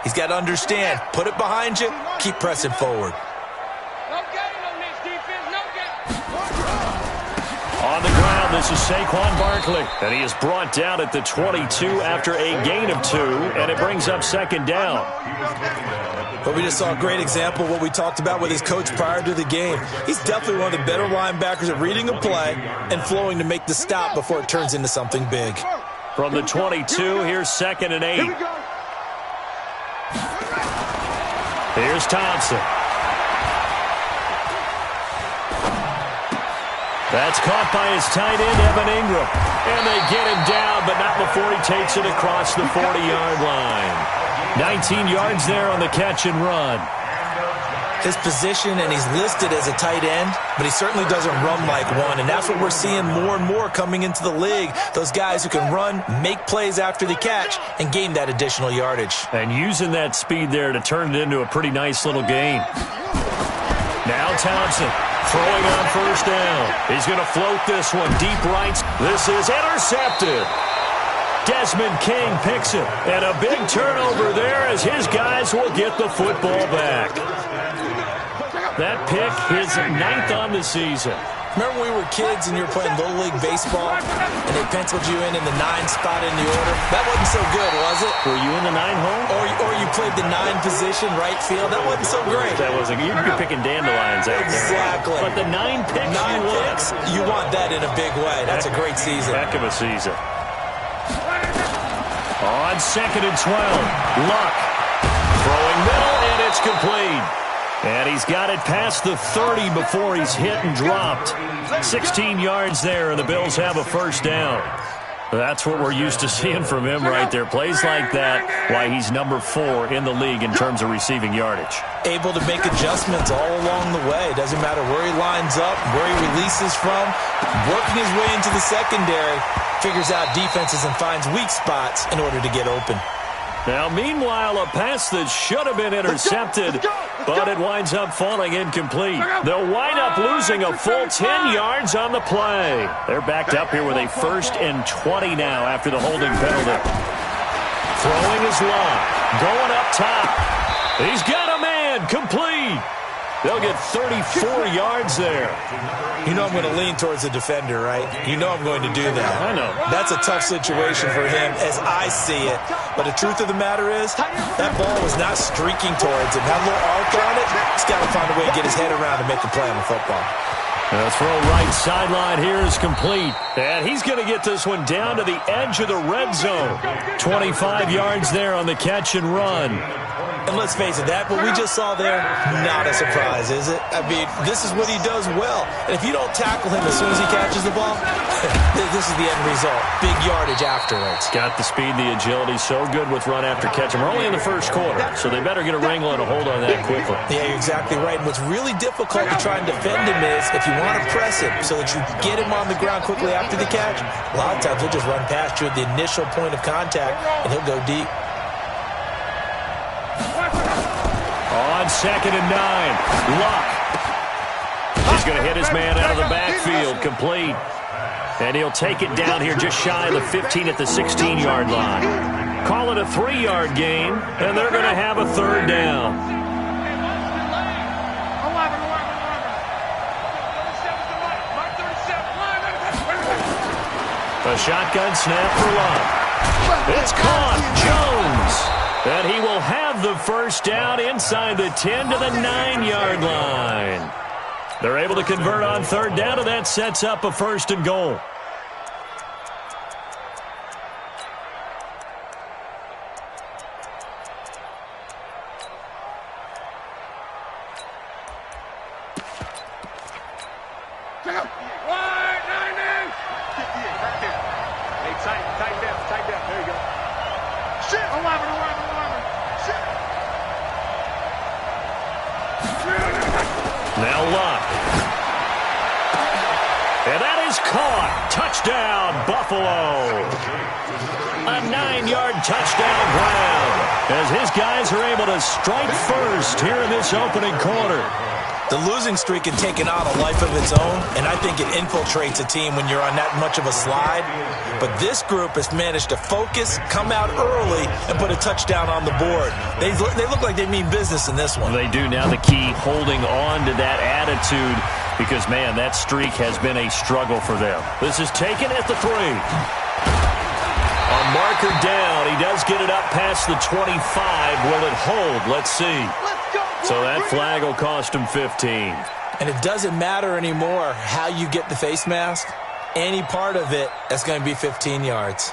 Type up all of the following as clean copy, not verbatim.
He's got to understand, put it behind you, keep pressing forward. On the ground, this is Saquon Barkley, and he is brought down at the 22 after a gain of 2, and it brings up second down. But we just saw a great example of what we talked about with his coach prior to the game. He's definitely one of the better linebackers at reading a play and flowing to make the stop before it turns into something big. From the 22, here's 2nd and 8. Here's Thompson. That's caught by his tight end, Evan Ingram. And they get him down, but not before he takes it across the 40-yard line. 19 yards there on the catch and run. His position, and he's listed as a tight end, but he certainly doesn't run like one, and that's what we're seeing more and more coming into the league. Those guys who can run, make plays after the catch, and gain that additional yardage. And using that speed there to turn it into a pretty nice little gain. Now Thompson throwing on first down. He's going to float this one deep right. This is intercepted. Desmond King picks it. And a big turnover there as his guys will get the football back. That pick, his 9th on the season. Remember when we were kids and you were playing Little League Baseball and they penciled you in the 9 spot in the order? That wasn't so good, was it? Were you in the 9 hole? Or you played the 9 position, right field? That wasn't so great. That wasn't. You're picking dandelions out there. Exactly. But the 9 picks 9 picks, you want that in a big way. That's a great season. Heck of a season. On 2nd and 12, Luck. Throwing middle, and it's complete. And he's got it past the 30 before he's hit and dropped. 16 yards there, and the Bills have a first down. That's what we're used to seeing from him right there. Plays like that, why he's number 4 in the league in terms of receiving yardage. Able to make adjustments all along the way. Doesn't matter where he lines up, where he releases from. Working his way into the secondary, figures out defenses and finds weak spots in order to get open. Now, meanwhile, a pass that should have been intercepted, but it winds up falling incomplete. They'll wind up losing a full 10 yards on the play. They're backed up here with a 1st and 20 now after the holding penalty. Throwing his Luck. Going up top. He's got a man. Complete. They'll get 34 yards there. You know I'm going to lean towards the defender, right? You know I'm going to do that. I know. That's a tough situation for him as I see it. But the truth of the matter is, that ball was not streaking towards him. Had a little arc on it. He's got to find a way to get his head around to make a play on the football. The throw right sideline here is complete. And he's going to get this one down to the edge of the red zone. 25 yards there on the catch and run. And let's face it, that what we just saw there, not a surprise, is it? I mean, this is what he does well. And if you don't tackle him as soon as he catches the ball, this is the end result. Big yardage afterwards. Got the speed, the agility, so good with run after catch. And we're only in the first quarter, so they better get a wrangle and a hold on that quickly. Yeah, you're exactly right. And what's really difficult to try and defend him is if you want to press him so that you get him on the ground quickly after the catch, a lot of times he'll just run past you at the initial point of contact, and he'll go deep. On 2nd and 9, Luck. He's going to hit his man out of the backfield, complete. And he'll take it down here just shy of the 15 at the 16-yard line. Call it a 3-yard gain, and they're going to have a 3rd down. A shotgun snap for Luck. It's caught. Jones. And he will have the first down inside the 10 to the 9-yard line. They're able to convert on 3rd down, and that sets up a 1st and goal. Now Luck. And that is caught. Touchdown, Buffalo. A 9-yard touchdown ground as his guys are able to strike first here in this opening quarter. The losing streak had taken on a life of its own, and I think it infiltrates a team when you're on that much of a slide. But this group has managed to focus, come out early, and put a touchdown on the board. They look like they mean business in this one. They do. Now the key, holding on to that attitude, because, man, that streak has been a struggle for them. This is taken at the 3. A marker down. He does get it up past the 25. Will it hold? Let's see. So that flag will cost him 15. And it doesn't matter anymore how you get the face mask. Any part of it, that's going to be 15 yards.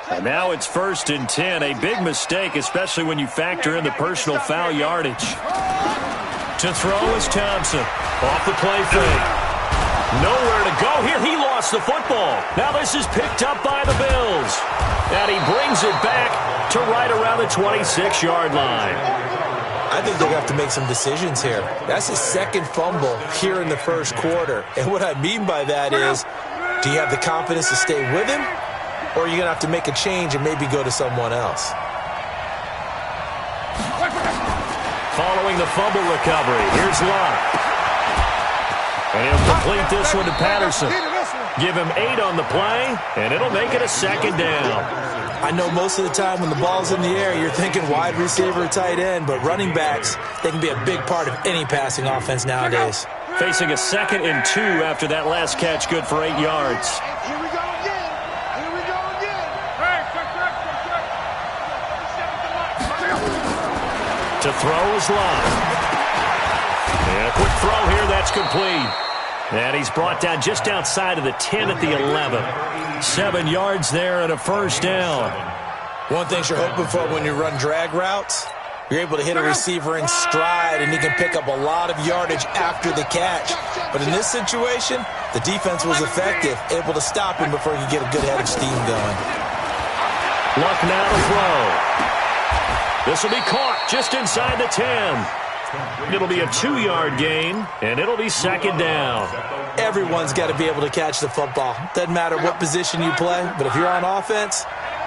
And now it's 1st and 10. A big mistake, especially when you factor in the personal foul yardage. To throw is Thompson. Off the play fake. Nowhere to go here. He lost the football. Now this is picked up by the Bills. And he brings it back to right around the 26-yard line. I think they're going to have to make some decisions here. That's his second fumble here in the first quarter. And what I mean by that is, do you have the confidence to stay with him? Or are you going to have to make a change and maybe go to someone else? Following the fumble recovery, here's Locke. And he'll complete this one to Patterson. Give him 8 on the play, and it'll make it a 2nd down. I know most of the time when the ball's in the air, you're thinking wide receiver, tight end, but running backs, they can be a big part of any passing offense nowadays. Facing a 2nd and 2 after that last catch, good for 8 yards. Here we go again. Here we go again. To throw is Locke. And a quick throw here, that's complete. And he's brought down just outside of the 10 at the 11. 7 yards there and a 1st down. One thing you're hoping for when you run drag routes, you're able to hit a receiver in stride, and he can pick up a lot of yardage after the catch. But in this situation, the defense was effective, able to stop him before he could get a good head of steam going. Luck now to throw. This will be caught just inside the 10. It'll be a 2-yard gain, and it'll be 2nd down. Everyone's got to be able to catch the football. Doesn't matter what position you play, but if you're on offense,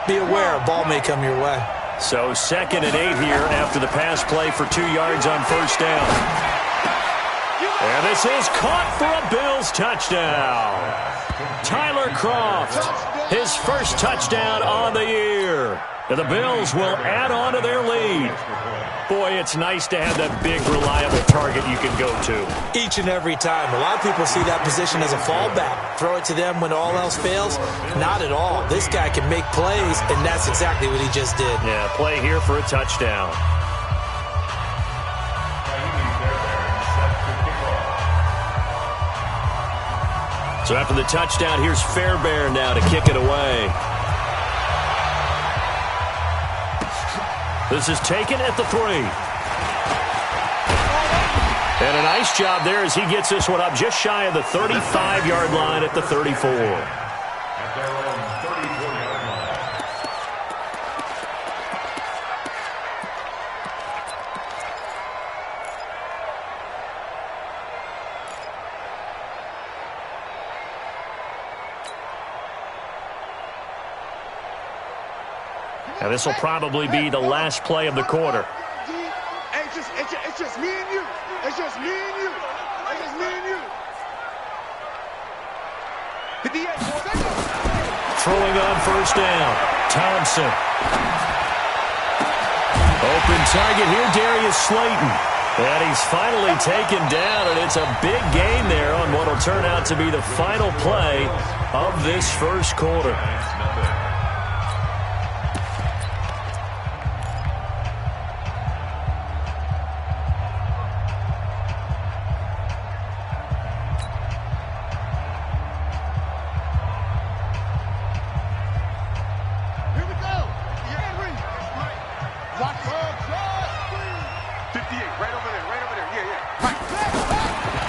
be aware a ball may come your way. So 2nd and 8 here after the pass play for 2 yards on 1st down. And this is caught for a Bills touchdown. Tyler Kroft, his first touchdown on the year. And the Bills will add on to their lead. Boy, it's nice to have that big, reliable target you can go to. Each and every time. A lot of people see that position as a fallback. Throw it to them when all else fails. Not at all. This guy can make plays, and that's exactly what he just did. Yeah, play here for a touchdown. So after the touchdown, here's Fairbairn now to kick it away. This is taken at the 3. And a nice job there as he gets this one up just shy of the 35-yard line at the 34. Now this will probably be the last play of the quarter. It's just me and you. It's just me and you. It's just me and you. Throwing on 1st down. Thompson. Open target here, Darius Slayton. And he's finally taken down, and it's a big gain there on what will turn out to be the final play of this first quarter.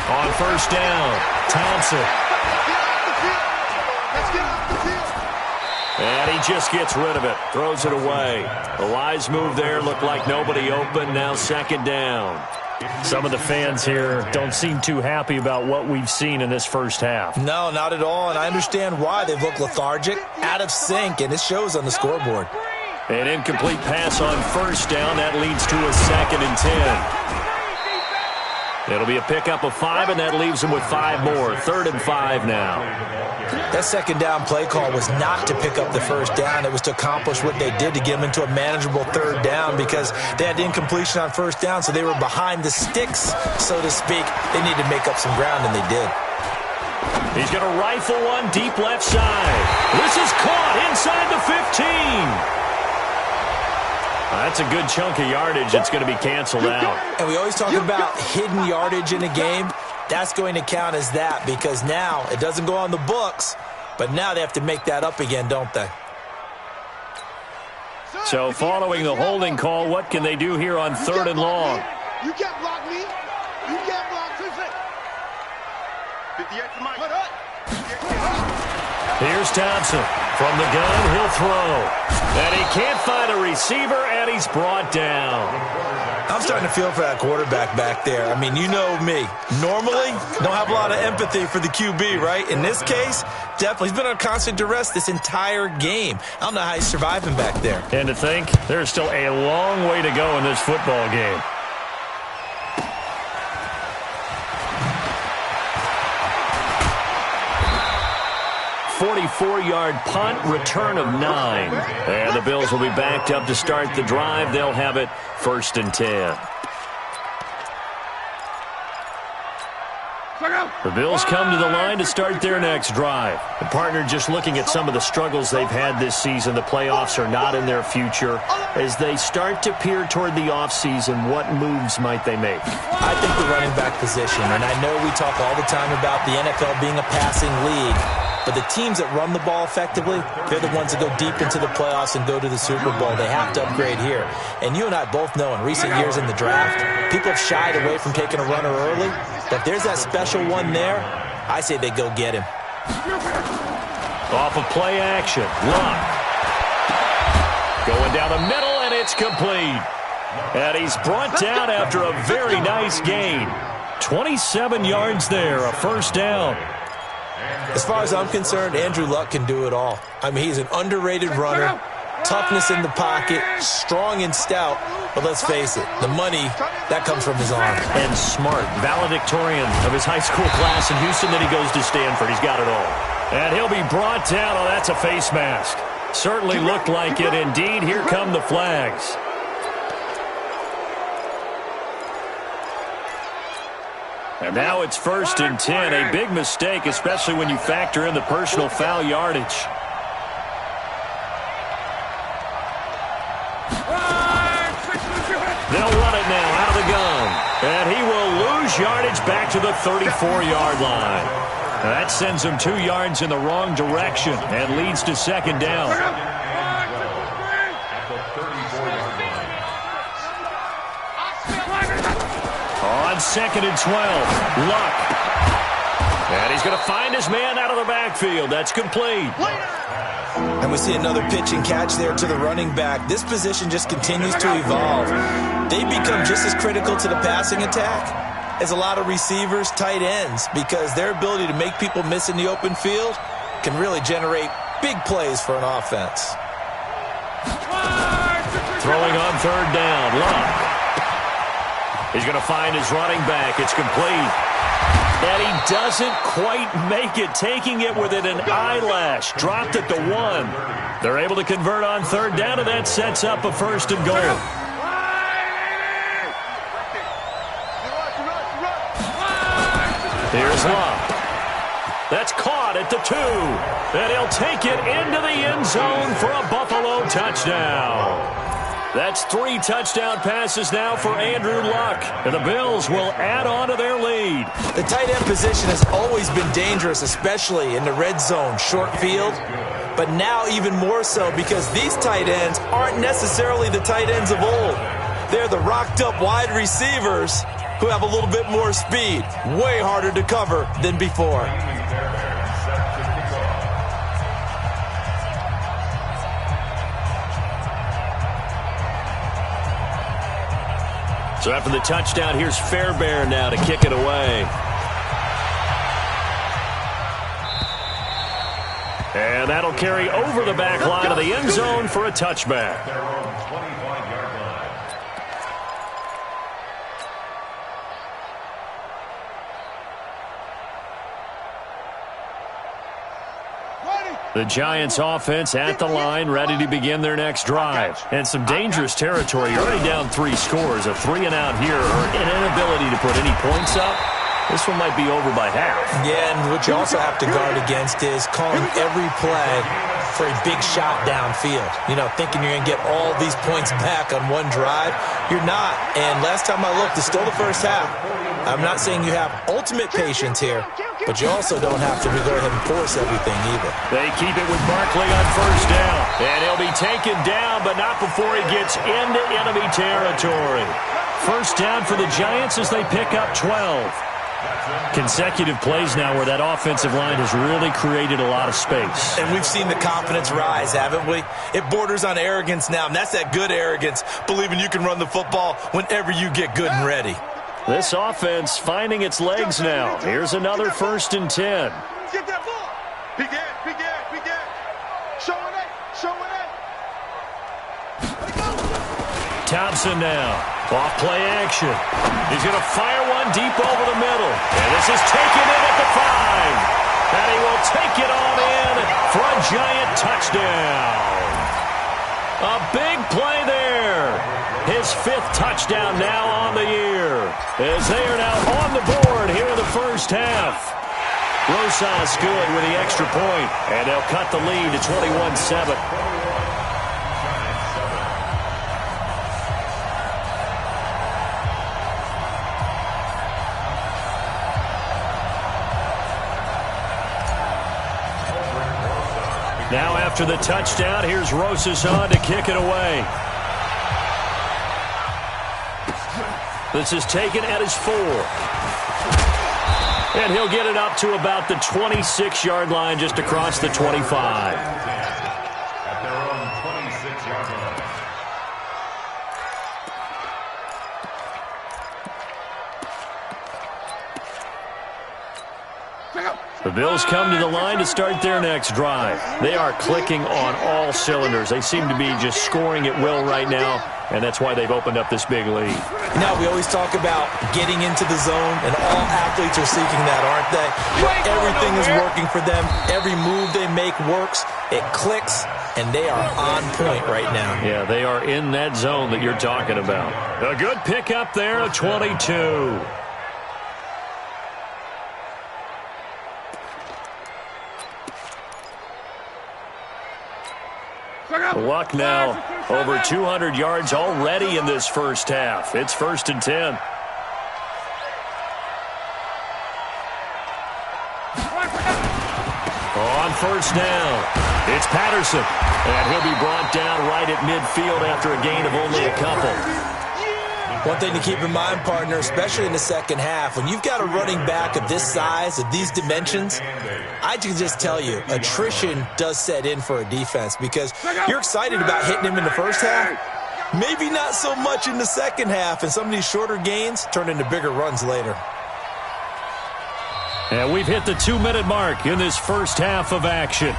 On 1st down, Thompson. And he just gets rid of it, throws it away. A wise move there, looked like nobody open, now 2nd down. Some of the fans here don't seem too happy about what we've seen in this first half. No, not at all, and I understand why. They've looked lethargic, out of sync, and it shows on the scoreboard. An incomplete pass on 1st down, that leads to a 2nd and 10. It'll be a pickup of 5, and that leaves them with 5 more. 3rd and 5 now. That second down play call was not to pick up the first down. It was to accomplish what they did to get them into a manageable 3rd down because they had incompletion on first down, so they were behind the sticks, so to speak. They needed to make up some ground, and they did. He's going to rifle one deep left side. This is caught inside the 15. That's a good chunk of yardage. It's going to be canceled out. And we always talk about hidden yardage in a game. That's going to count as that because now it doesn't go on the books, but now they have to make that up again, don't they? So following the holding call, what can they do here on 3rd and long? You can't block me. You can't block me. 58 to Mike. Here's Thompson. From the gun, he'll throw. And he can't find a receiver, and he's brought down. I'm starting to feel for that quarterback back there. I mean, you know me. Normally, don't have a lot of empathy for the QB, right? In this case, definitely. He's been on constant duress this entire game. I don't know how he's surviving back there. And to think, there's still a long way to go in this football game. 44-yard punt, return of 9. And the Bills will be backed up to start the drive. They'll have it 1st and 10. The Bills come to the line to start their next drive. The partner just looking at some of the struggles they've had this season. The playoffs are not in their future. As they start to peer toward the offseason, what moves might they make? I think the running back position, and I know we talk all the time about the NFL being a passing league, but the teams that run the ball effectively, they're the ones that go deep into the playoffs and go to the Super Bowl. They have to upgrade here. And you and I both know in recent years in the draft, people have shied away from taking a runner early. But if there's that special one there, I say they go get him. Off of play action, Luck. Going down the middle, and it's complete. And he's brought down after a very nice gain. 27 yards there, a 1st down. As far as I'm concerned, Andrew Luck can do it all. I mean, he's an underrated runner, toughness in the pocket, strong and stout. But let's face it, the money, that comes from his arm. And smart, valedictorian of his high school class in Houston. Then he goes to Stanford. He's got it all. And he'll be brought down. Oh, that's a face mask. Certainly looked like it indeed. Here come the flags. And now it's 1st and 10. A big mistake, especially when you factor in the personal foul yardage. They'll run it now out of the gun. And he will lose yardage back to the 34-yard line. That sends him 2 yards in the wrong direction and leads to 2nd down. On 2nd and 12, Luck. And he's going to find his man out of the backfield. That's complete. And we see another pitch and catch there to the running back. This position just continues to evolve. They become just as critical to the passing attack as a lot of receivers, tight ends, because their ability to make people miss in the open field can really generate big plays for an offense. Throwing on 3rd down, Luck. He's going to find his running back. It's complete. And he doesn't quite make it, taking it within an eyelash. Dropped it to 1. They're able to convert on 3rd down, and that sets up a 1st and goal. Here's Luck. That's caught at the 2. And he'll take it into the end zone for a Buffalo touchdown. That's 3 touchdown passes now for Andrew Luck. And the Bills will add on to their lead. The tight end position has always been dangerous, especially in the red zone, short field. But now even more so because these tight ends aren't necessarily the tight ends of old. They're the rocked-up wide receivers who have a little bit more speed. Way harder to cover than before. So after the touchdown, here's Fairbairn now to kick it away. And that'll carry over the back line of the end zone for a touchback. The Giants offense at the line, ready to begin their next drive. And some dangerous territory. You're already down 3 scores. A 3-and-out here, or an inability to put any points up. This one might be over by half. Yeah, and what you also have to guard against is calling every play for a big shot downfield. You know, thinking you're going to get all these points back on one drive. You're not. And last time I looked, it's still the first half. I'm not saying you have ultimate patience here, but you also don't have to go ahead and force everything either. They keep it with Barkley on first down. And he'll be taken down, but not before he gets into enemy territory. First down for the Giants as they pick up 12. Consecutive plays now where that offensive line has really created a lot of space. And we've seen the confidence rise, haven't we? It borders on arrogance now, and that's that good arrogance, believing you can run the football whenever you get good and ready. This offense finding its legs now. Here's another 1st and 10. Get that ball. Begin. Showing it. Thompson now. Off play action. He's going to fire one deep over the middle. And this is taken in at the 5. And he will take it on in for a Giant touchdown. A big play there. His 5th touchdown now on the year. As they are now on the board here in the first half. Rosas good with the extra point. And they'll cut the lead to 21-7. Now after the touchdown, here's Rosas on to kick it away. This is taken at his 4. And he'll get it up to about the 26-yard line, just across the 25. At their own 26-yard line. The Bills come to the line to start their next drive. They are clicking on all cylinders. They seem to be just scoring at will right now, and that's why they've opened up this big lead. Now, we always talk about getting into the zone, and all athletes are seeking that, aren't they? Where everything is working for them. Every move they make works. It clicks, and they are on point right now. Yeah, they are in that zone that you're talking about. A good pickup there, a 22. Luck now, over 200 yards already in this first half. It's 1st and 10. On first down, it's Patterson. And he'll be brought down right at midfield after a gain of only a couple. One thing to keep in mind, partner, especially in the second half, when you've got a running back of this size, of these dimensions, I can just tell you, attrition does set in for a defense because you're excited about hitting him in the first half. Maybe not so much in the second half, and some of these shorter gains turn into bigger runs later. And we've hit the 2-minute mark in this first half of action.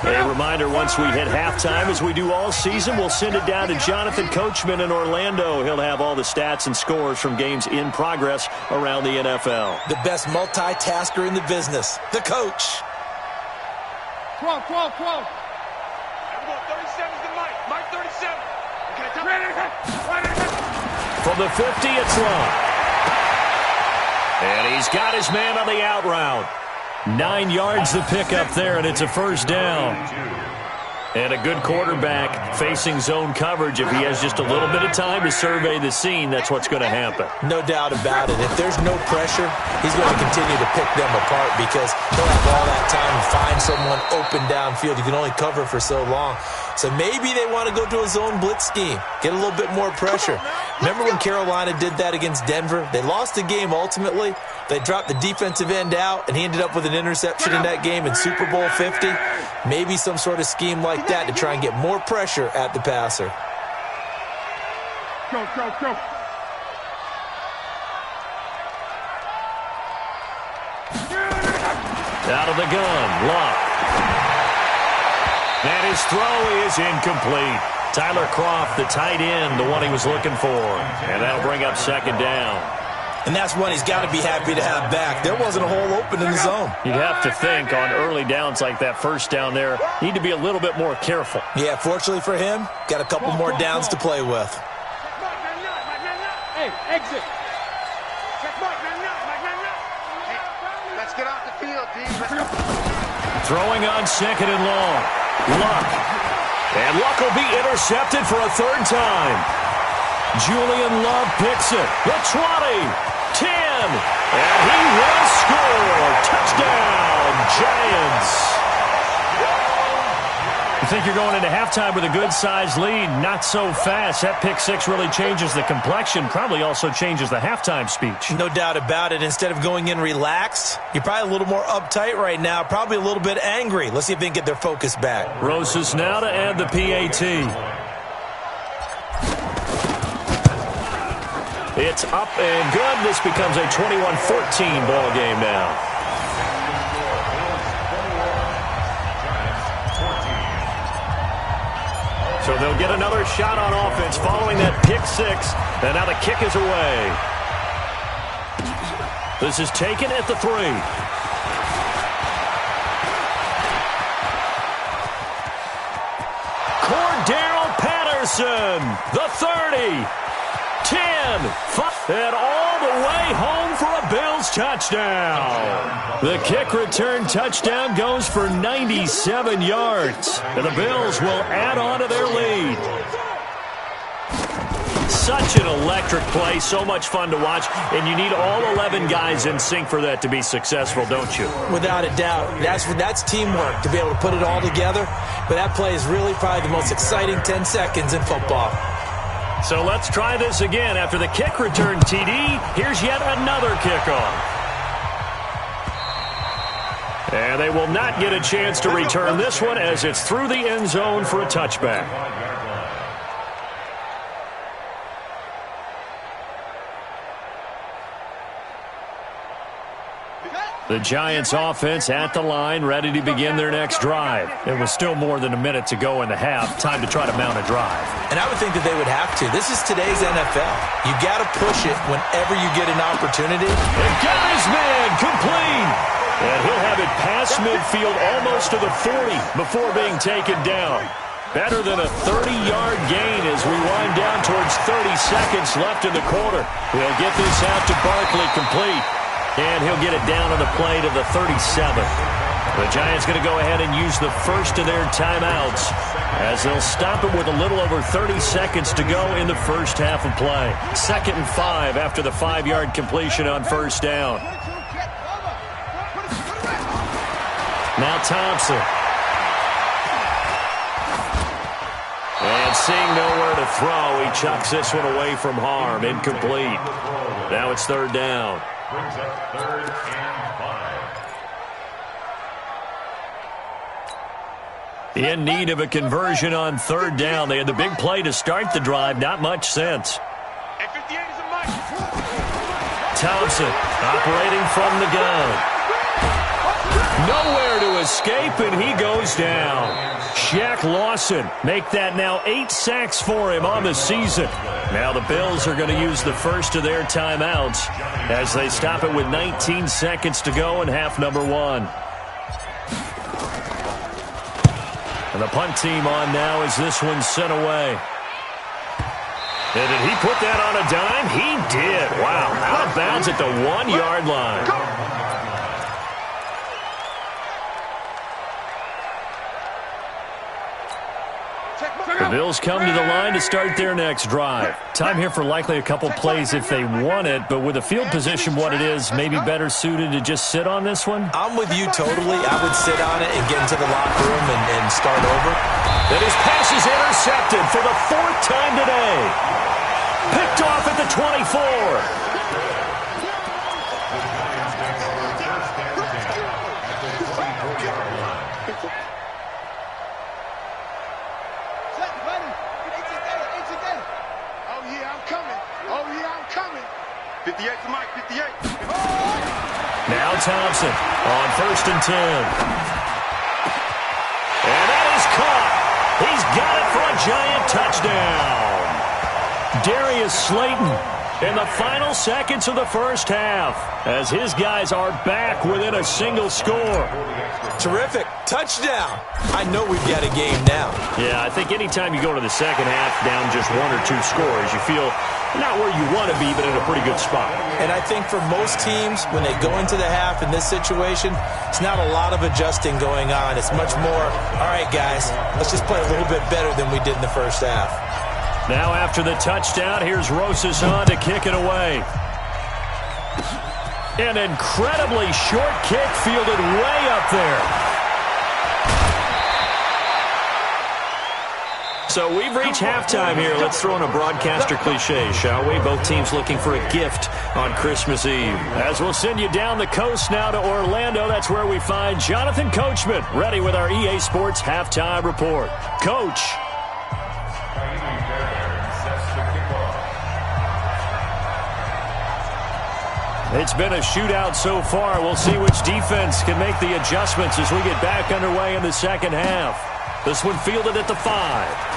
A reminder, once we hit halftime, as we do all season, we'll send it down to Jonathan Coachman in Orlando. He'll have all the stats and scores from games in progress around the NFL. The best multitasker in the business, the coach. 12. 37 is the Mike. Mike 37. From the 50, it's long. And he's got his man on the out route. 9 yards the pickup there, and it's a first down. And a good quarterback facing zone coverage. If he has just a little bit of time to survey the scene, that's what's going to happen. No doubt about it. If there's no pressure, he's going to continue to pick them apart because he'll have all that time to find someone open downfield. You can only cover for so long. So maybe they want to go to a zone blitz scheme, get a little bit more pressure. Remember when Carolina did that against Denver? They lost the game ultimately. They dropped the defensive end out, and he ended up with an interception in that game in Super Bowl 50. Maybe some sort of scheme like that to try and get more pressure at the passer. Go. Out of the gun, Luck. And his throw is incomplete. Tyler Croft, the tight end, the one he was looking for. And that'll bring up second down. And that's one he's got to be happy to have back. There wasn't a hole open in the zone. You'd have to think on early downs like that first down there, need to be a little bit more careful. Yeah, fortunately for him, got a couple more downs to play with. Hey, exit. Let's get off the field, D. Throwing on second and long. Luck. And Luck will be intercepted for a third time. Julian Love picks it. The 20, 10, and he will score. Touchdown, Giants. You think you're going into halftime with a good-sized lead. Not so fast. That pick six really changes the complexion. Probably also changes the halftime speech. No doubt about it. Instead of going in relaxed, you're probably a little more uptight right now. Probably a little bit angry. Let's see if they can get their focus back. Rosas now to add the PAT. It's up and good. This becomes a 21-14 ball game now. So they'll get another shot on offense following that pick six. And now the kick is away. This is taken at the 3. Cordero Patterson, the 30. 10, 5, and all the way home for a Bills touchdown. The kick return touchdown goes for 97 yards, and the Bills will add on to their lead. Such an electric play, so much fun to watch, and you need all 11 guys in sync for that to be successful, don't you? Without a doubt. That's teamwork to be able to put it all together, but that play is really probably the most exciting 10 seconds in football. So let's try this again. After the kick return TD, here's yet another kickoff. And they will not get a chance to return this one as it's through the end zone for a touchback. The Giants offense at the line, ready to begin their next drive. There was still more than a minute to go in the half. Time to try to mount a drive. And I would think that they would have to. This is today's NFL. You got to push it whenever you get an opportunity. And got his man complete. And he'll have it past midfield almost to the 40 before being taken down. Better than a 30-yard gain as we wind down towards 30 seconds left in the quarter. We'll get this out to Barkley complete. And he'll get it down on the play to the 37. The Giants going to go ahead and use the first of their timeouts as they'll stop it with a little over 30 seconds to go in the first half of play. 2nd and 5 after the 5-yard completion on first down. Now Thompson. And seeing nowhere to throw, he chucks this one away from harm. Incomplete. Now it's 3rd down. Brings up 3rd and 5. In need of a conversion on 3rd down. They had the big play to start the drive. Not much sense. Thompson operating from the gun. Nowhere to escape, and he goes down. Shaq Lawson make that now 8 sacks for him on the season. Now the Bills are going to use the first of their timeouts as they stop it with 19 seconds to go in half number 1. And the punt team on now as this one's sent away. And did he put that on a dime? He did. Wow, out of bounds at the 1-yard line. The Bills come to the line to start their next drive. Time here for likely a couple plays if they want it, but with the field position what it is, maybe better suited to just sit on this one? I'm with you totally. I would sit on it and get into the locker room and start over. And his pass is intercepted for the 4th time today. Picked off at the 24. Now Thompson on 1st and 10. And that is caught. He's he's got it for a Giant touchdown. Darius Slayton in the final seconds of the first half as his guys are back within a single score. Terrific. Touchdown. I know we've got a game now. Yeah, I think anytime you go to the second half down just 1 or 2 scores, you feel not where you want to be, but in a pretty good spot. And I think for most teams, when they go into the half in this situation, it's not a lot of adjusting going on. It's much more, all right, guys, let's just play a little bit better than we did in the first half. Now after the touchdown, here's Rosas on to kick it away. An incredibly short kick fielded way up there. So we've reached halftime here. Let's throw in a broadcaster cliche, shall we? Both teams looking for a gift on Christmas Eve. As we'll send you down the coast now to Orlando, that's where we find Jonathan Coachman, ready with our EA Sports Halftime Report. Coach. It's been a shootout so far. We'll see which defense can make the adjustments as we get back underway in the second half. This one fielded at the 5.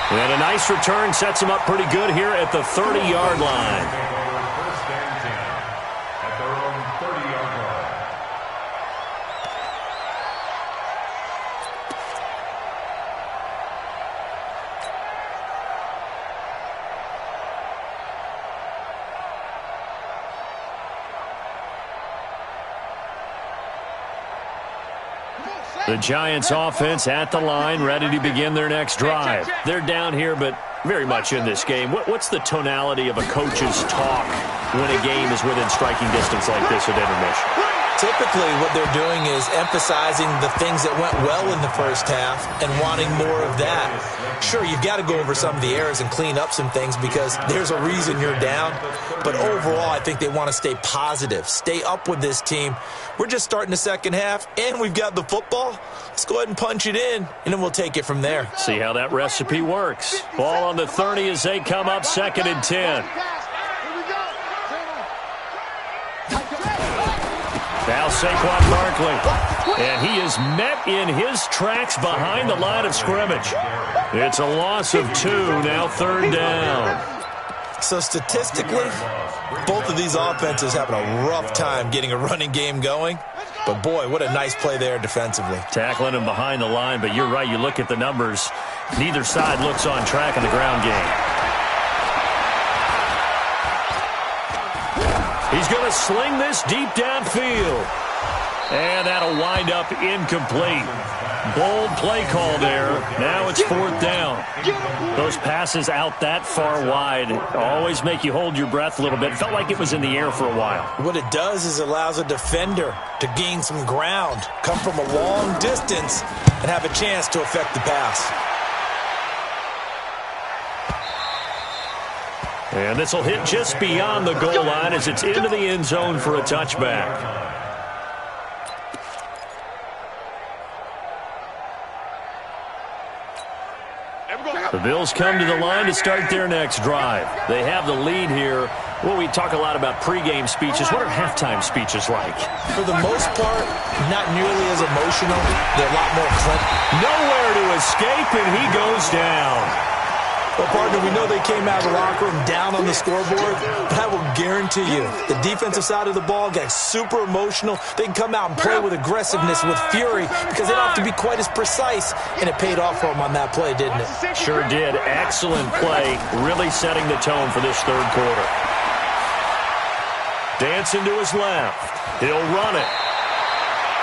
And a nice return sets him up pretty good here at the 30-yard line. First and 10 at their own 30-yard line. The Giants offense at the line, ready to begin their next drive. They're down here, but very much in this game. What's the tonality of a coach's talk when a game is within striking distance like this at intermission? Typically, what they're doing is emphasizing the things that went well in the first half and wanting more of that. Sure, you've got to go over some of the errors and clean up some things because there's a reason you're down. But overall, I think they want to stay positive, stay up with this team. We're just starting the second half, and we've got the football. Let's go ahead and punch it in, and then we'll take it from there. See how that recipe works. Ball on the 30 as they come up 2nd and 10. Now Saquon Barkley, and he is met in his tracks behind the line of scrimmage. It's a loss of 2, now 3rd down. So statistically, both of these offenses having a rough time getting a running game going. But boy, what a nice play there defensively. Tackling him behind the line, but you're right, you look at the numbers. Neither side looks on track in the ground game. He's going to sling this deep downfield. And that'll wind up incomplete. Bold play call there. Now it's 4th down. Those passes out that far wide always make you hold your breath a little bit. Felt like it was in the air for a while. What it does is allows a defender to gain some ground, come from a long distance, and have a chance to affect the pass. And this will hit just beyond the goal line as it's into the end zone for a touchback. The Bills come to the line to start their next drive. They have the lead here. Well, we talk a lot about pregame speeches. What are halftime speeches like? For the most part, not nearly as emotional. They're a lot more clinical. Nowhere to escape, and he goes down. Well, partner, we know they came out of the locker room down on the scoreboard, but I will guarantee you the defensive side of the ball got super emotional. They can come out and play with aggressiveness, with fury, because they don't have to be quite as precise, and it paid off for them on that play, didn't it? Sure did. Excellent play, really setting the tone for this 3rd quarter. Dancing to his left. He'll run it.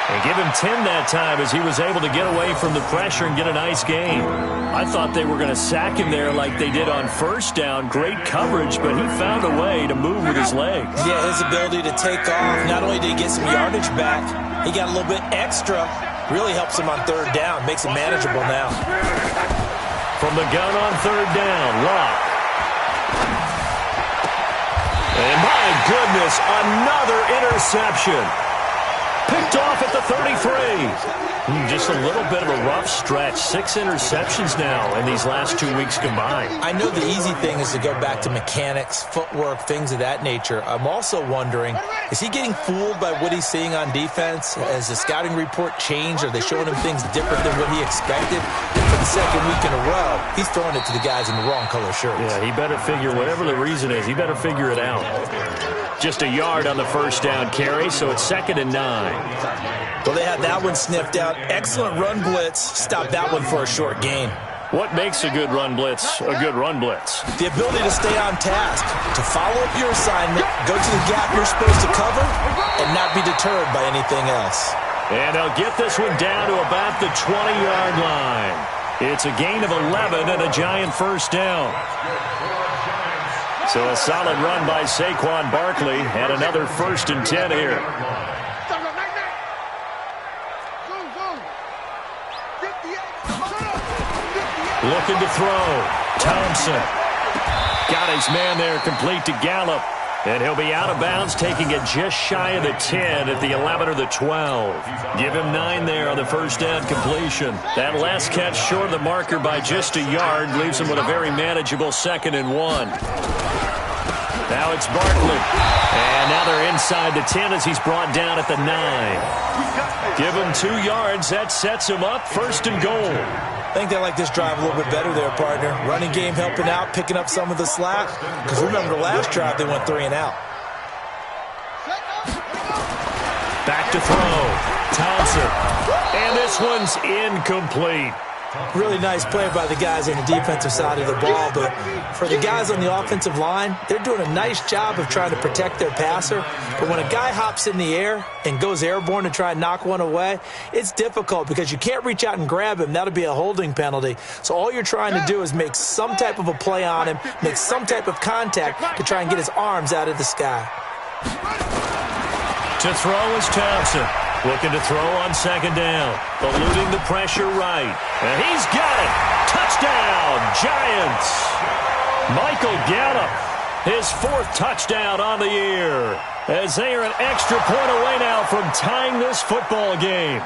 And give him 10 that time as he was able to get away from the pressure and get a nice gain. I thought they were going to sack him there like they did on 1st down. Great coverage, but he found a way to move with his legs. Yeah, his ability to take off. Not only did he get some yardage back, he got a little bit extra. Really helps him on 3rd down. Makes it manageable now. From the gun on 3rd down, Locke. And my goodness, another interception. Picked off at the 33. Just a little bit of a rough stretch. 6 interceptions now in these last 2 weeks combined. I know the easy thing is to go back to mechanics, footwork, things of that nature. I'm also wondering, is he getting fooled by what he's seeing on defense? Has the scouting report changed? Are they showing him things different than what he expected? And for the second week in a row, he's throwing it to the guys in the wrong color shirts. Yeah, he better figure, whatever the reason is, he better figure it out. Just a yard on the first down carry, so it's 2nd and 9. Well, they had that one sniffed out. Excellent run blitz. Stopped that one for a short gain. What makes a good run blitz a good run blitz? The ability to stay on task, to follow up your assignment, go to the gap you're supposed to cover, and not be deterred by anything else. And they'll get this one down to about the 20-yard line. It's a gain of 11 and a giant first down. So a solid run by Saquon Barkley and another 1st and 10 here. Looking to throw. Thompson. Got his man there, complete to Gallup. And he'll be out of bounds, taking it just shy of the 10 at the 11 or the 12. Give him 9 there on the first down completion. That last catch short of the marker by just a yard leaves him with a very manageable 2nd and 1. Now it's Barkley. And now they're inside the 10 as he's brought down at the 9. Give him 2 yards. That sets him up 1st and goal. I think they like this drive a little bit better there, partner. Running game helping out, picking up some of the slack. Because remember the last drive, they went 3 and out. Back to throw. Thompson. And this one's incomplete. Really nice play by the guys on the defensive side of the ball, but for the guys on the offensive line, they're doing a nice job of trying to protect their passer. But when a guy hops in the air and goes airborne to try and knock one away, it's difficult because you can't reach out and grab him. That'll be a holding penalty. So all you're trying to do is make some type of a play on him, make some type of contact to try and get his arms out of the sky. To throw is Thompson. Looking to throw on 2nd down. Eluding the pressure right. And he's got it. Touchdown, Giants. Michael Gallup, his 4th touchdown on the year. As they are an extra point away now from tying this football game.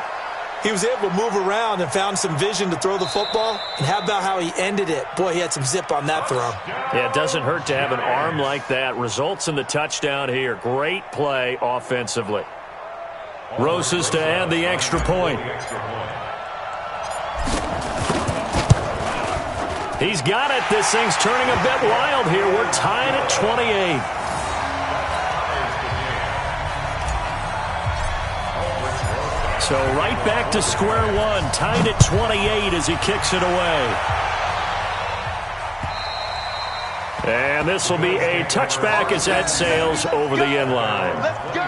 He was able to move around and found some vision to throw the football. And how about how he ended it? Boy, he had some zip on that throw. Yeah, it doesn't hurt to have an arm like that. Results in the touchdown here. Great play offensively. Rosas to add the extra point. He's got it. This thing's turning a bit wild here. We're tied at 28. So right back to square one. Tied at 28 as he kicks it away. And this will be a touchback as that sails over the end line. Let's go.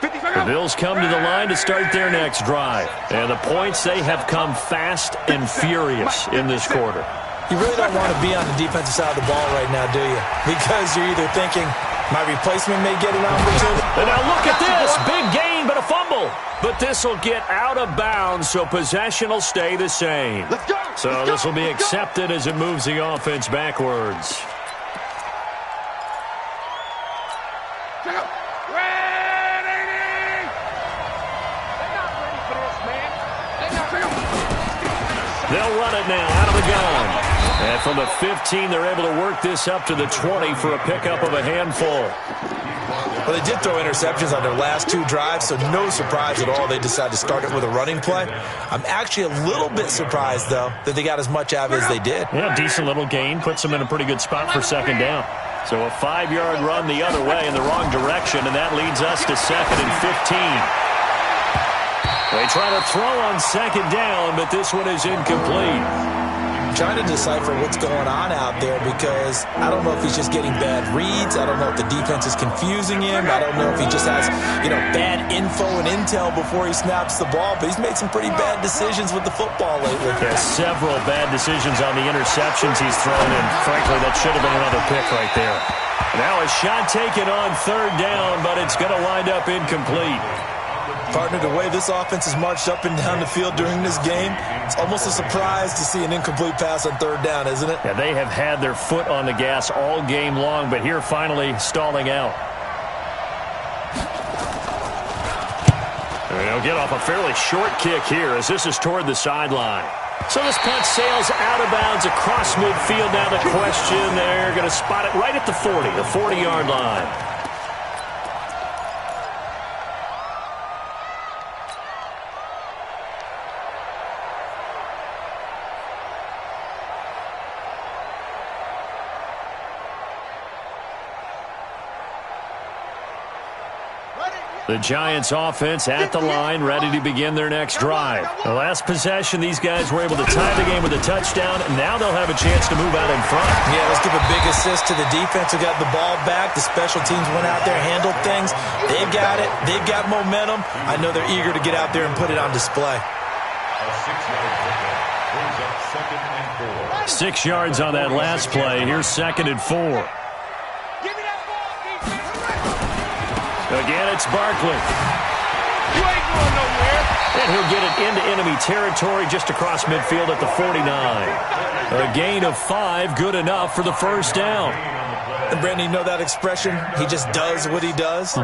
The Bills come to the line to start their next drive. And the points, they have come fast and furious in this quarter. You really don't want to be on the defensive side of the ball right now, do you? Because you're either thinking, my replacement may get an opportunity. And now look at this. Big gain, but a fumble. But this will get out of bounds, so possession will stay the same. So this will be accepted as it moves the offense backwards. They'll run it now out of the gun. And from the 15, they're able to work this up to the 20 for a pickup of a handful. Well, they did throw interceptions on their last 2 drives, so no surprise at all they decided to start it with a running play. I'm actually a little bit surprised, though, that they got as much out of it as they did. Yeah, decent little gain. Puts them in a pretty good spot for 2nd down. So a 5-yard run the other way in the wrong direction, and that leads us to 2nd and 15. They try to throw on 2nd down, but this one is incomplete. I'm trying to decipher what's going on out there because I don't know if he's just getting bad reads. I don't know if the defense is confusing him. I don't know if he just has, bad info and intel before he snaps the ball. But he's made some pretty bad decisions with the football lately. Yeah, several bad decisions on the interceptions he's thrown, and frankly, that should have been another pick right there. Now a shot taken on 3rd down, but it's going to wind up incomplete. Partner, the way this offense has marched up and down the field during this game, it's almost a surprise to see an incomplete pass on third down, isn't it? Yeah, they have had their foot on the gas all game long, but here finally stalling out. They'll get off a fairly short kick here as this is toward the sideline. So this punt sails out of bounds across midfield. Now the question, they're going to spot it right at the 40, the 40-yard line. The Giants offense at the line, ready to begin their next drive. The last possession, these guys were able to tie the game with a touchdown, and now they'll have a chance to move out in front. Yeah, let's give a big assist to the defense who got the ball back. The special teams went out there, handled things. They've got it. They've got momentum. I know they're eager to get out there and put it on display. A 6-yard pickup brings up 2nd and 4. 6 yards on that last play. Here's 2nd and 4. Again, it's Barkley. You ain't going nowhere. And he'll get it into enemy territory just across midfield at the 49. A gain of 5, good enough for the first down. And Brandon, you know that expression? He just does what he does.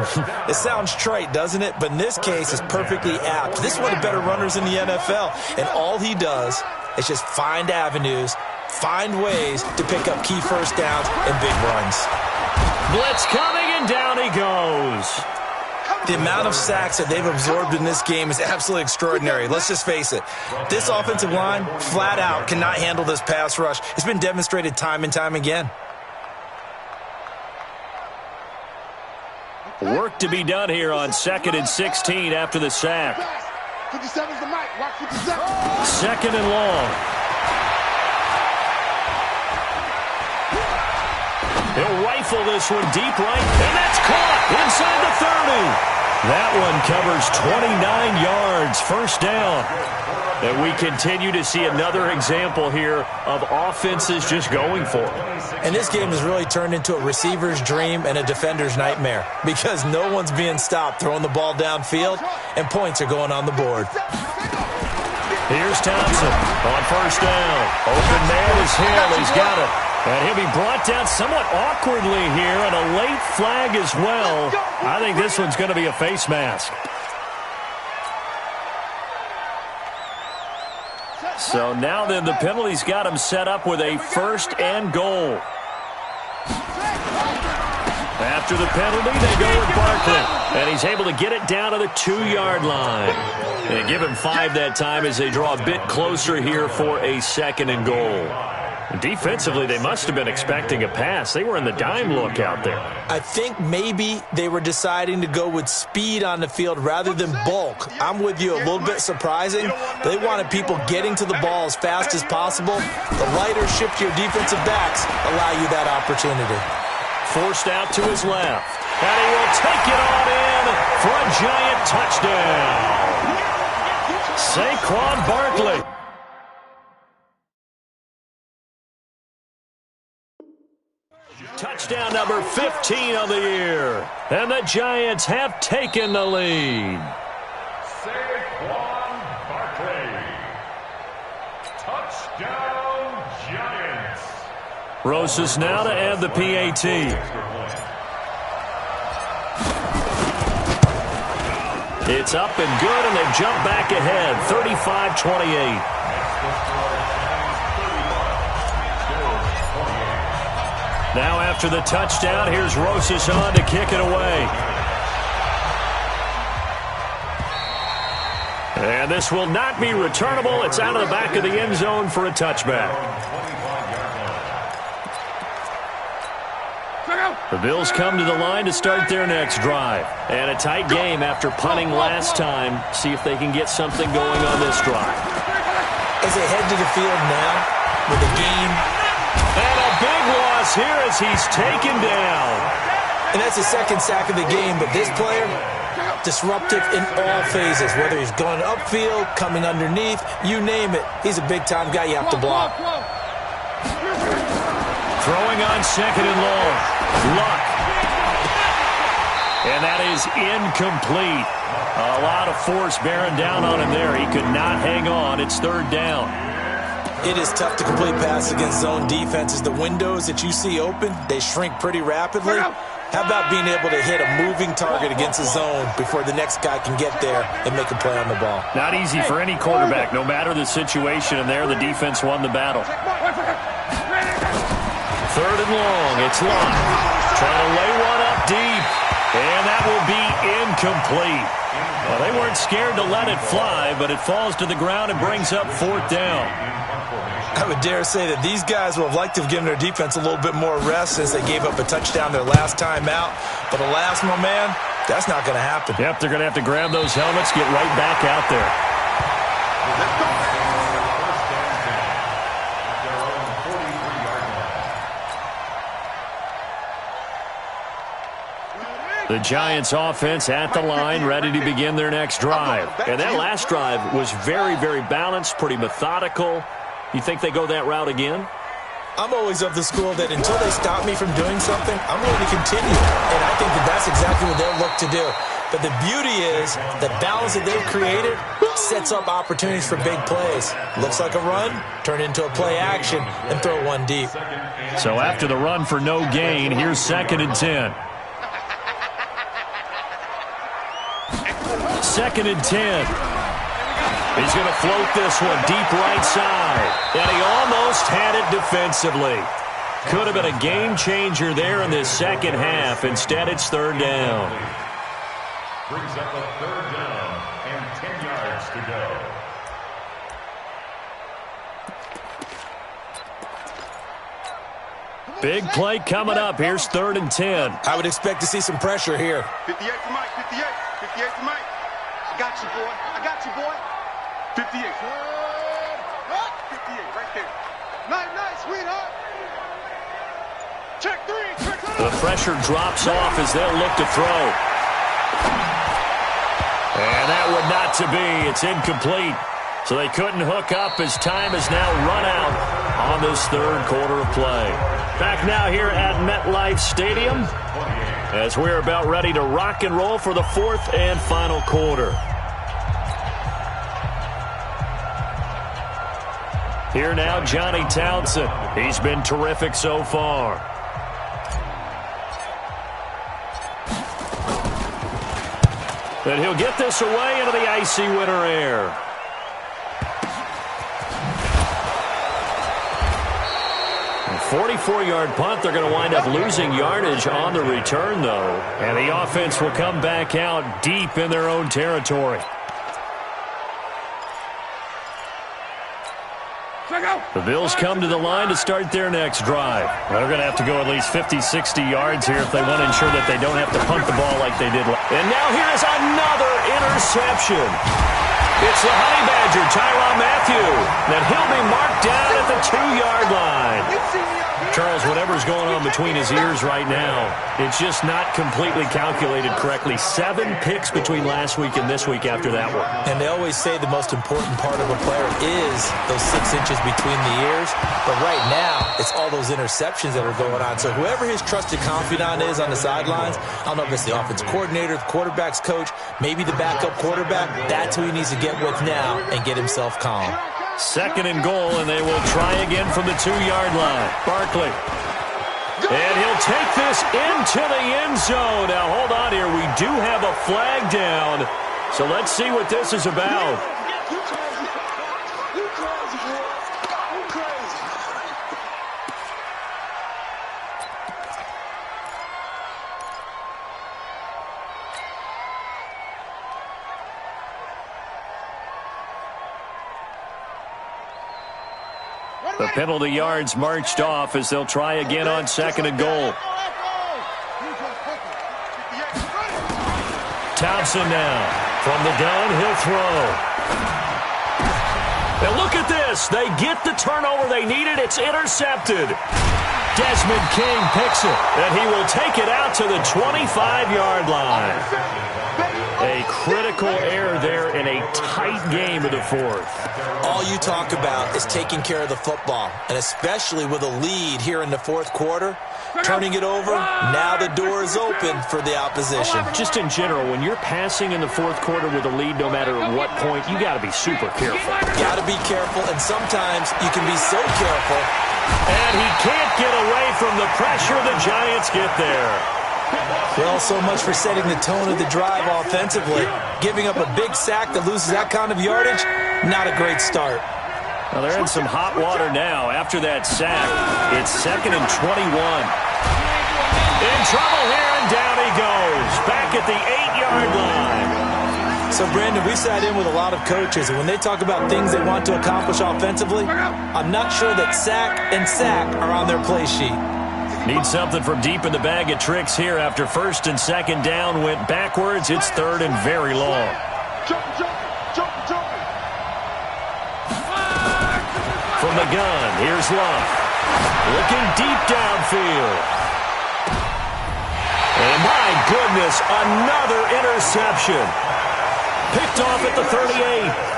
It sounds trite, doesn't it? But in this case, it's perfectly apt. This is one of the better runners in the NFL. And all he does is just find avenues, find ways to pick up key first downs and big runs. Blitz coming, and down he goes. The amount of sacks that they've absorbed in this game is absolutely extraordinary. Let's just face it. This offensive line, flat out, cannot handle this pass rush. It's been demonstrated time and time again. Work to be done here on 2nd and 16 after the sack. 57's the mic. Watch 57. 2nd and long. He'll rifle this one deep right, and that's caught inside the 30. That one covers 29 yards, first down. And we continue to see another example here of offenses just going for it. And this game has really turned into a receiver's dream and a defender's nightmare because no one's being stopped throwing the ball downfield, and points are going on the board. Here's Thompson on first down. Open man is Hill. He's got it. And he'll be brought down somewhat awkwardly here, and a late flag as well. I think this one's going to be a face mask. So now then the penalty's got him set up with a 1st and goal. After the penalty, they go with Barkley. And he's able to get it down to the 2-yard line. And give him 5 that time as they draw a bit closer here for a 2nd and goal. Defensively, they must have been expecting a pass. They were in the dime look out there. I think maybe they were deciding to go with speed on the field rather than bulk. I'm with you, a little bit surprising. They wanted people getting to the ball as fast as possible. The lighter shiftier defensive backs allow you that opportunity. Forced out to his left. And he will take it on in for a giant touchdown. Saquon Barkley. Touchdown number 15 of the year. And the Giants have taken the lead. Saquon Barkley. Touchdown Giants. Rosas now to add the PAT. It's up and good, and they've jumped back ahead, 35-28. Now after the touchdown, here's Rosas on to kick it away. And this will not be returnable. It's out of the back of the end zone for a touchback. The Bills come to the line to start their next drive. And a tight game after punting last time. See if they can get something going on this drive. As they head to the field now with a game. And a big loss here as he's taken down. And that's the 2nd sack of the game, but this player, disruptive in all phases, whether he's going upfield, coming underneath, you name it. He's a big-time guy you have to block. Throwing on 2nd and long. Luck. And that is incomplete. A lot of force bearing down on him there. He could not hang on. It's third down. It is tough to complete passes against zone defenses. The windows that you see open, they shrink pretty rapidly. How about being able to hit a moving target against a zone before the next guy can get there and make a play on the ball? Not easy for any quarterback, no matter the situation, and there the defense won the battle. Third and long, it's Lott. Trying to lay one up deep, and that will be incomplete. Well, they weren't scared to let it fly, but it falls to the ground and brings up fourth down. I would dare say that these guys would have liked to have given their defense a little bit more rest since they gave up a touchdown their last time out. But alas, my man, that's not going to happen. Yep, they're going to have to grab those helmets, get right back out there. The Giants offense at the line, ready to begin their next drive. And that last drive was very, very balanced, pretty methodical. You think they go that route again? I'm always of the school that until they stop me from doing something, I'm going to continue. And I think that that's exactly what they'll look to do. But the beauty is the balance that they've created sets up opportunities for big plays. Looks like a run, turn it into a play action, and throw one deep. So after the run for no gain, here's 2nd and 10. 2nd and 10. He's going to float this one deep right side. And he almost had it defensively. Could have been a game changer there in this second half. Instead, it's third down. Brings up a third down and 10 yards to go. Big play coming up. Here's 3rd and 10. I would expect to see some pressure here. 58 for Mike, 58. 58 for Mike. I got you, boy. I got you, boy. 58. 58 right there. Nice, sweetheart. Check 3. Check 3. The pressure drops off as they'll look to throw. And that would not to be. It's incomplete. So they couldn't hook up as time has now run out on this third quarter of play. Back now here at MetLife Stadium as we're about ready to rock and roll for the fourth and final quarter. Here now, Johnny Townsend. He's been terrific so far. And he'll get this away into the icy winter air. A 44-yard punt. They're going to wind up losing yardage on the return, though. And the offense will come back out deep in their own territory. The Bills come to the line to start their next drive. They're going to have to go at least 50, 60 yards here if they want to ensure that they don't have to punt the ball like they did. And now here is another interception. It's the Honey Badger, Tyrann Mathieu, that he'll be marked down at the 2-yard line. Charles, whatever's going on between his ears right now, it's just not completely calculated correctly. 7 picks between last week and this week after that one. And they always say the most important part of a player is those 6 inches between the ears. But right now, it's all those interceptions that are going on. So whoever his trusted confidant is on the sidelines, I don't know if it's the offense coordinator, the quarterback's coach, maybe the backup quarterback, that's who he needs to get with now and get himself calm. 2nd and goal, and they will try again from the 2-yard line. Barkley. And he'll take this into the end zone. Now, hold on here. We do have a flag down. So let's see what this is about. The penalty yards marched off as they'll try again on 2nd and goal. Thompson now from the gun. He'll throw. Now look at this. They get the turnover they needed. It's intercepted. Desmond King picks it, and he will take it out to the 25-yard line. A critical error there in a tight game of the fourth. All you talk about is taking care of the football, and especially with a lead here in the fourth quarter. Turning it over, now the door is open for the opposition. Just in general, when you're passing in the fourth quarter with a lead, no matter at what point, you got to be super careful. Got to be careful, and sometimes you can be so careful. And he can't get away from the pressure. The Giants get there. Well, so much for setting the tone of the drive offensively. Giving up a big sack that loses that kind of yardage, not a great start. Well, they're in some hot water now after that sack. It's 2nd and 21. In trouble here, and down he goes. Back at the 8-yard line. So, Brandon, we sat in with a lot of coaches, and when they talk about things they want to accomplish offensively, I'm not sure that sack and sack are on their play sheet. Need something from deep in the bag of tricks here after 1st and 2nd down went backwards. It's 3rd and very long. From the gun, here's Luck. Looking deep downfield. And my goodness, another interception. Picked off at the 38.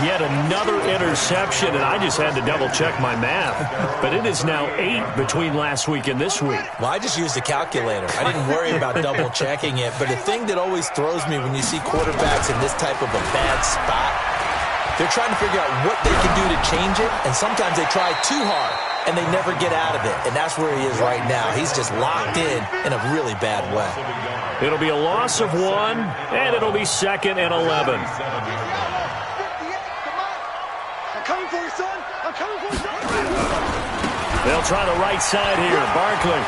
Yet another interception, and I just had to double-check my math. But it is now 8 between last week and this week. Well, I just used a calculator. I didn't worry about double-checking it. But the thing that always throws me when you see quarterbacks in this type of a bad spot, they're trying to figure out what they can do to change it, and sometimes they try too hard, and they never get out of it. And that's where he is right now. He's just locked in a really bad way. It'll be a loss of 1, and it'll be 2nd and 11. They'll try the right side here. Barkley.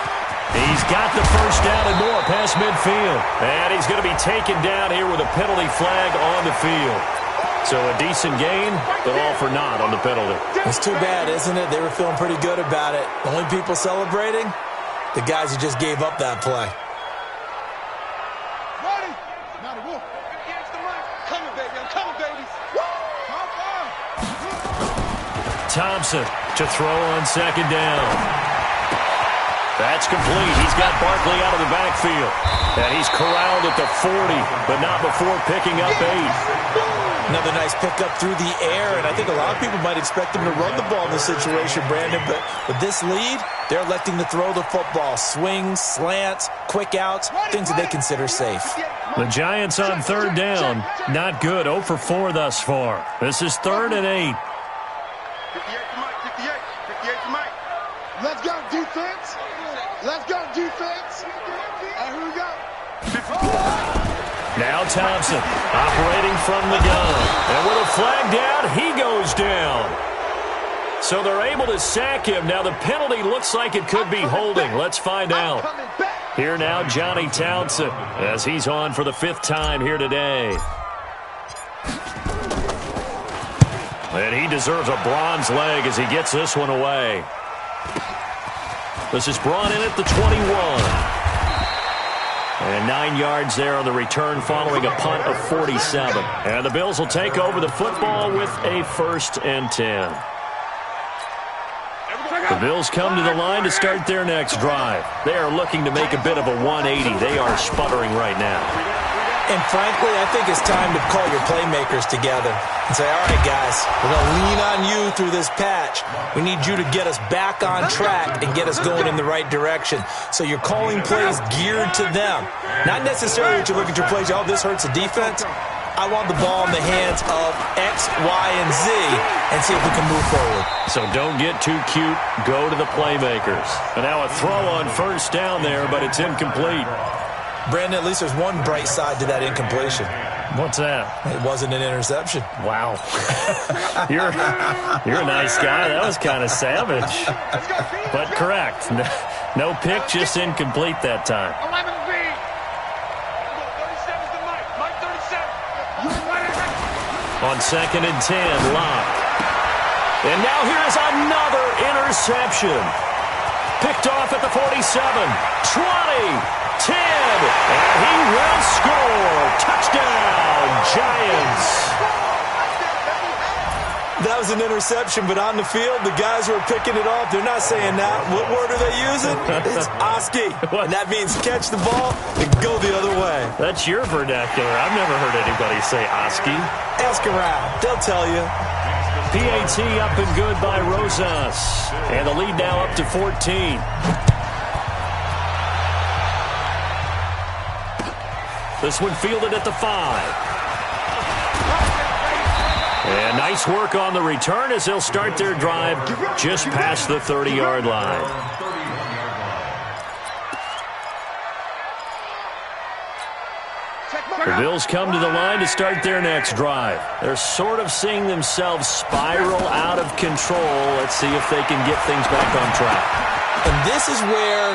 He's got the first down and more past midfield. And he's going to be taken down here with a penalty flag on the field. So a decent gain, but all for naught on the penalty. It's too bad, isn't it? They were feeling pretty good about it. The only people celebrating, the guys who just gave up that play. Thompson to throw on 2nd down. That's complete. He's got Barkley out of the backfield. And he's corralled at the 40, but not before picking up 8. Another nice pickup through the air, and I think a lot of people might expect him to run the ball in this situation, Brandon, but with this lead, they're electing to throw the football. Swings, slants, quick outs, things that they consider safe. The Giants on 3rd down. Not good. 0 for 4 thus far. This is 3rd and 8. 58 to Mike. Let's go, defense. Let's go, defense. And here we go. Now Thompson operating from the gun. And with a flag down, he goes down. So they're able to sack him. Now the penalty looks like it could be holding. Let's find out. Here now, Johnny Townsend, as he's on for the 5th time here today. And he deserves a bronze leg as he gets this one away. This is brought in at the 21. And 9 yards there on the return following a punt of 47. And the Bills will take over the football with a 1st and 10. The Bills come to the line to start their next drive. They are looking to make a bit of a 180. They are sputtering right now. And frankly, I think it's time to call your playmakers together and say, all right, guys, we're going to lean on you through this patch. We need you to get us back on track and get us going in the right direction. So you're calling plays geared to them. Not necessarily that you look at your plays, oh, this hurts the defense. I want the ball in the hands of X, Y, and Z and see if we can move forward. So don't get too cute. Go to the playmakers. And now a throw on 1st down there, but it's incomplete. Brandon, at least there's one bright side to that incompletion. What's that? It wasn't an interception. Wow. You're a nice guy. That was kind of savage. But correct. No pick, just incomplete that time. On 2nd and 10, Locke. And now here's another interception. Picked off at the 47, 20. 10, and he will score. Touchdown, Giants. That was an interception, but on the field, the guys who are picking it off, they're not saying that. What word are they using? It's Oski. And that means catch the ball and go the other way. That's your vernacular. I've never heard anybody say Oski. Ask around. They'll tell you. PAT up and good by Rosas. And the lead now up to 14. This one fielded at the 5. And nice work on the return as they'll start their drive just past the 30-yard line. The Bills come to the line to start their next drive. They're sort of seeing themselves spiral out of control. Let's see if they can get things back on track. And this is where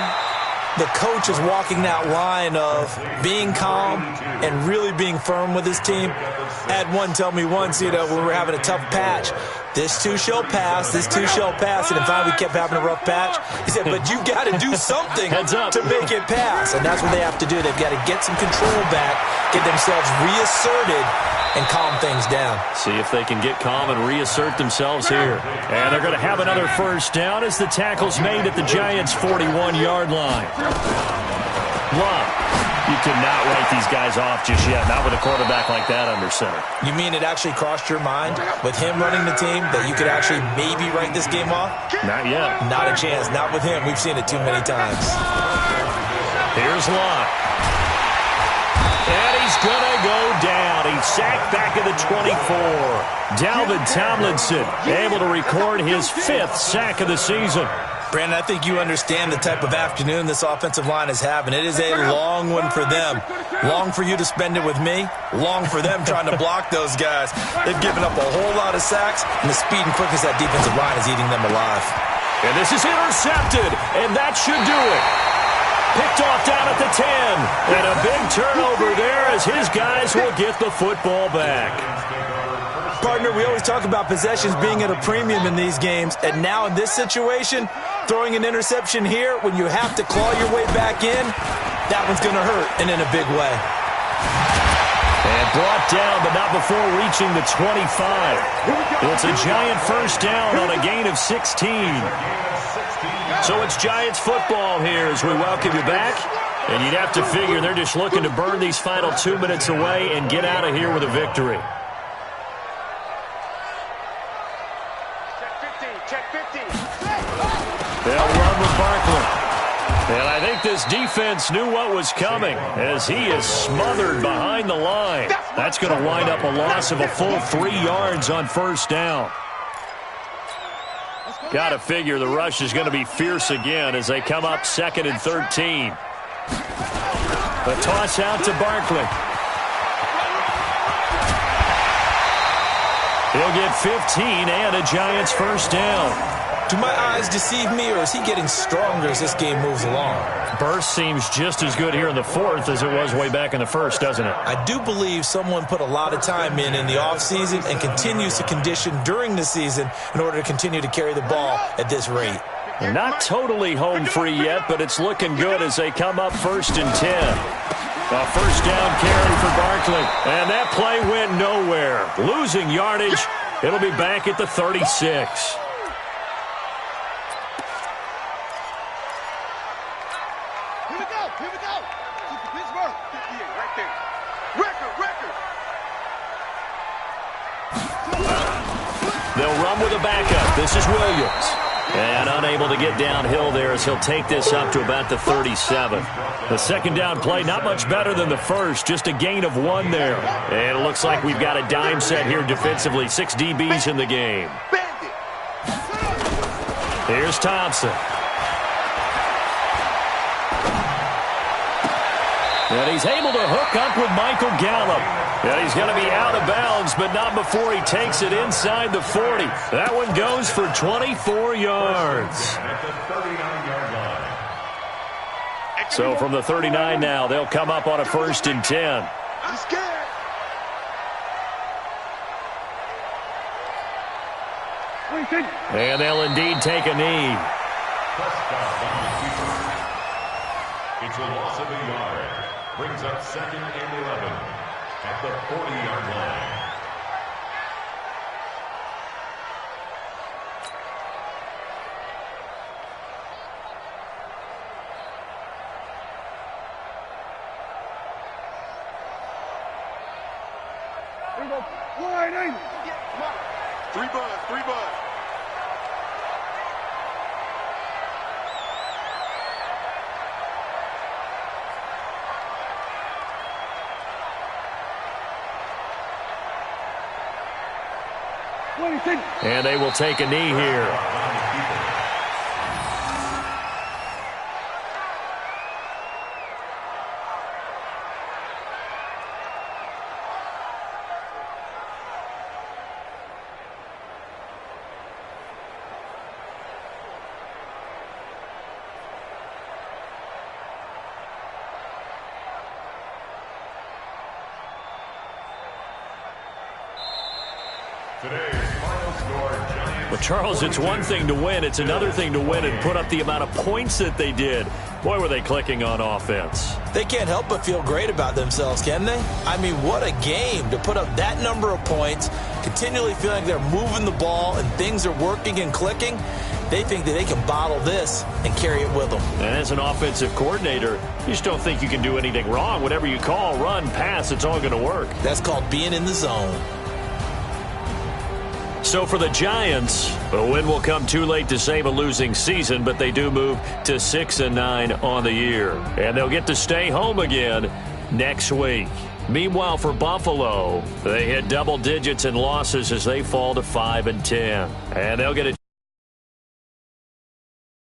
the coach is walking that line of being calm and really being firm with his team. I had one tell me once, when we were having a tough patch, this too shall pass, this too shall pass. And then finally we kept having a rough patch. He said, but you got to do something to make it pass. And that's what they have to do. They've got to get some control back, get themselves reasserted, and calm things down. See if they can get calm and reassert themselves here. And they're going to have another first down as the tackle's made at the Giants' 41-yard line. Love. You cannot write these guys off just yet, not with a quarterback like that under center. You mean it actually crossed your mind with him running the team that you could actually maybe write this game off? Not yet. Not a chance. Not with him. We've seen it too many times. Here's Love. And he's going to go down. He's sacked back at the 24. Dalvin Tomlinson able to record his 5th sack of the season. Brandon, I think you understand the type of afternoon this offensive line is having. It is a long one for them. Long for you to spend it with me. Long for them trying to block those guys. They've given up a whole lot of sacks, and the speed and quickness that defensive line is eating them alive. And this is intercepted, and that should do it. Picked off down at the 10. And a big turnover there as his guys will get the football back. Partner, we always talk about possessions being at a premium in these games, and now in this situation, throwing an interception here when you have to claw your way back in, that one's going to hurt, and in a big way. And brought down, but not before reaching the 25. It's a Giant first down on a gain of 16. So it's Giants football here as we welcome you back. And you'd have to figure they're just looking to burn these final 2 minutes away and get out of here with a victory. They'll run with Barkley. And I think this defense knew what was coming as he is smothered behind the line. That's going to wind up a loss of a full 3 yards on first down. Got to figure the rush is going to be fierce again as they come up 2nd and 13. The toss out to Barkley. He'll get 15 and a Giants first down. Do my eyes deceive me, or is he getting stronger as this game moves along? Burst seems just as good here in the 4th as it was way back in the 1st, doesn't it? I do believe someone put a lot of time in the offseason and continues to condition during the season in order to continue to carry the ball at this rate. They're not totally home free yet, but it's looking good as they come up 1st and 10. A first down carry for Barkley. And that play went nowhere. Losing yardage. It'll be back at the 36. They'll run with a backup. This is Williams. And unable to get downhill there as he'll take this up to about the 37. The second down play, not much better than the first, just a gain of 1 there. And it looks like we've got a dime set here defensively. 6 DBs in the game. Here's Thompson. And he's able to hook up with Michael Gallup. And he's going to be out of bounds, but not before he takes it inside the 40. That one goes for 24 yards. So from the 39 now, they'll come up on a 1st and 10. And they'll indeed take a knee. It's a loss of a yard. Brings up 2nd and 11 at the 40-yard line. Three buzz, three buzz. And they will take a knee here. Well, Charles, it's one thing to win. It's another thing to win and put up the amount of points that they did. Boy, were they clicking on offense. They can't help but feel great about themselves, can they? I mean, what a game to put up that number of points, continually feeling they're moving the ball and things are working and clicking. They think that they can bottle this and carry it with them. And as an offensive coordinator, you just don't think you can do anything wrong. Whatever you call, run, pass, it's all going to work. That's called being in the zone. So for the Giants, a win will come too late to save a losing season, but they do move to 6-9 on the year. And they'll get to stay home again next week. Meanwhile, for Buffalo, they hit double digits in losses as they fall to 5-10. And they'll get a